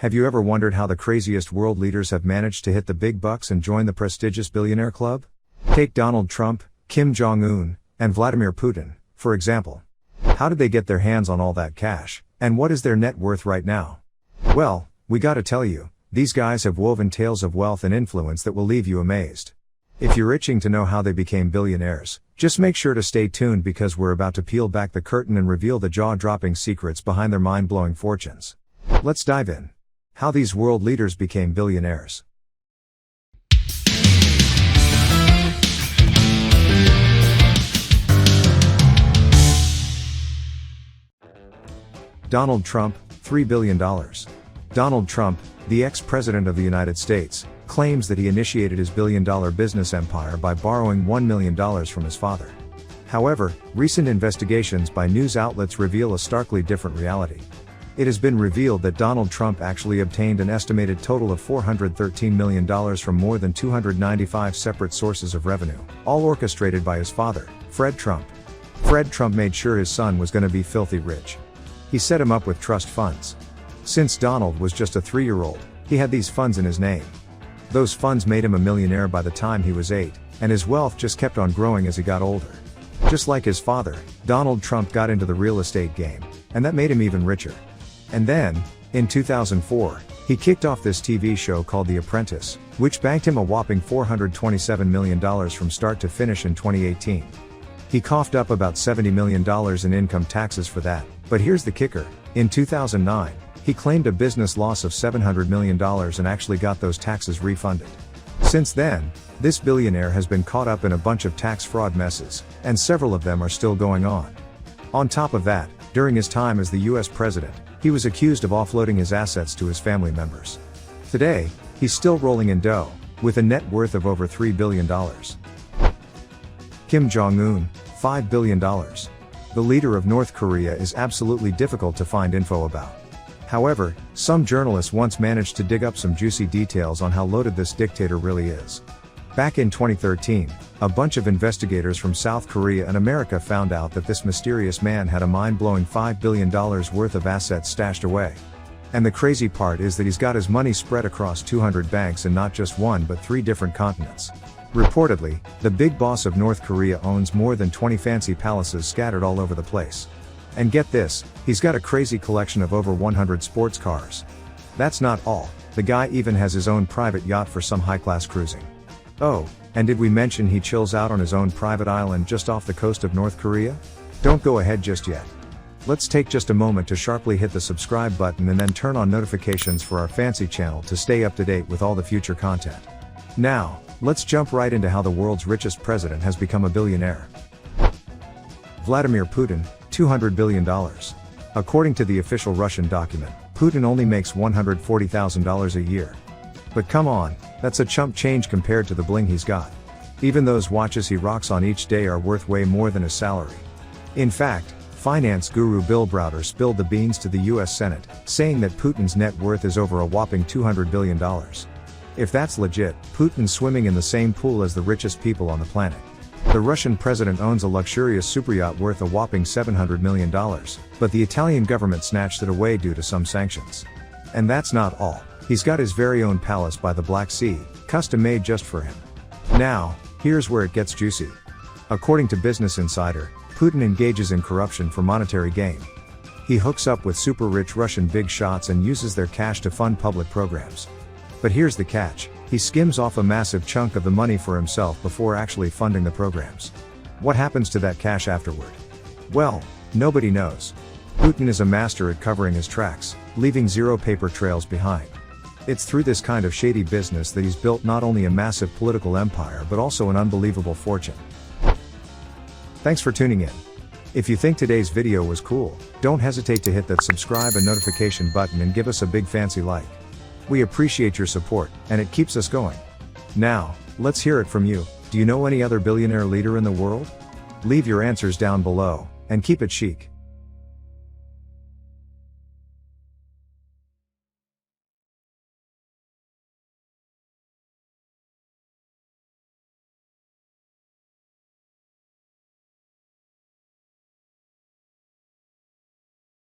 Have you ever wondered how the craziest world leaders have managed to hit the big bucks and join the prestigious billionaire club? Take Donald Trump, Kim Jong-un, and Vladimir Putin, for example. How did they get their hands on all that cash, and what is their net worth right now? Well, we gotta tell you, these guys have woven tales of wealth and influence that will leave you amazed. If you're itching to know how they became billionaires, just make sure to stay tuned because we're about to peel back the curtain and reveal the jaw-dropping secrets behind their mind-blowing fortunes. Let's dive in. How these world leaders became billionaires. Donald Trump, $3 billion. Donald Trump, the ex-president of the United States, claims that he initiated his billion-dollar business empire by borrowing $1 million from his father. However, recent investigations by news outlets reveal a starkly different reality. It has been revealed that Donald Trump actually obtained an estimated total of $413 million from more than 295 separate sources of revenue, all orchestrated by his father, Fred Trump. Fred Trump made sure his son was going to be filthy rich. He set him up with trust funds. Since Donald was just a 3-year-old, he had these funds in his name. Those funds made him a millionaire by the time he was 8, and his wealth just kept on growing as he got older. Just like his father, Donald Trump got into the real estate game, and that made him even richer. And then, in 2004, he kicked off this TV show called The Apprentice, which banked him a whopping $427 million from start to finish in 2018. He coughed up about $70 million in income taxes for that, but here's the kicker. In 2009, he claimed a business loss of $700 million and actually got those taxes refunded. Since then, this billionaire has been caught up in a bunch of tax fraud messes, and several of them are still going on. On top of that, during his time as the US president, he was accused of offloading his assets to his family members. Today, he's still rolling in dough, with a net worth of over $3 billion. Kim Jong-un, $5 billion. The leader of North Korea is absolutely difficult to find info about. However, some journalists once managed to dig up some juicy details on how loaded this dictator really is. Back in 2013, a bunch of investigators from South Korea and America found out that this mysterious man had a mind-blowing $5 billion worth of assets stashed away. And the crazy part is that he's got his money spread across 200 banks in not just one but 3 different continents. Reportedly, the big boss of North Korea owns more than 20 fancy palaces scattered all over the place. And get this, he's got a crazy collection of over 100 sports cars. That's not all, the guy even has his own private yacht for some high-class cruising. Oh, and did we mention he chills out on his own private island just off the coast of North Korea? Don't go ahead just yet. Let's take just a moment to sharply hit the subscribe button and then turn on notifications for our fancy channel to stay up to date with all the future content. Now, let's jump right into how the world's richest president has become a billionaire. Vladimir Putin, $200 billion. According to the official Russian document, Putin only makes $140,000 a year. But come on, that's a chump change compared to the bling he's got. Even those watches he rocks on each day are worth way more than his salary. In fact, finance guru Bill Browder spilled the beans to the US Senate, saying that Putin's net worth is over a whopping $200 billion. If that's legit, Putin's swimming in the same pool as the richest people on the planet. The Russian president owns a luxurious superyacht worth a whopping $700 million, but the Italian government snatched it away due to some sanctions. And that's not all. He's got his very own palace by the Black Sea, custom made just for him. Now, here's where it gets juicy. According to Business Insider, Putin engages in corruption for monetary gain. He hooks up with super rich Russian big shots and uses their cash to fund public programs. But here's the catch. He skims off a massive chunk of the money for himself before actually funding the programs. What happens to that cash afterward? Well, nobody knows. Putin is a master at covering his tracks, leaving zero paper trails behind. It's through this kind of shady business that he's built not only a massive political empire but also an unbelievable fortune. Thanks for tuning in. If you think today's video was cool, don't hesitate to hit that subscribe and notification button and give us a big fancy like. We appreciate your support, and it keeps us going. Now, let's hear it from you. Do you know any other billionaire leader in the world? Leave your answers down below, and keep it chic.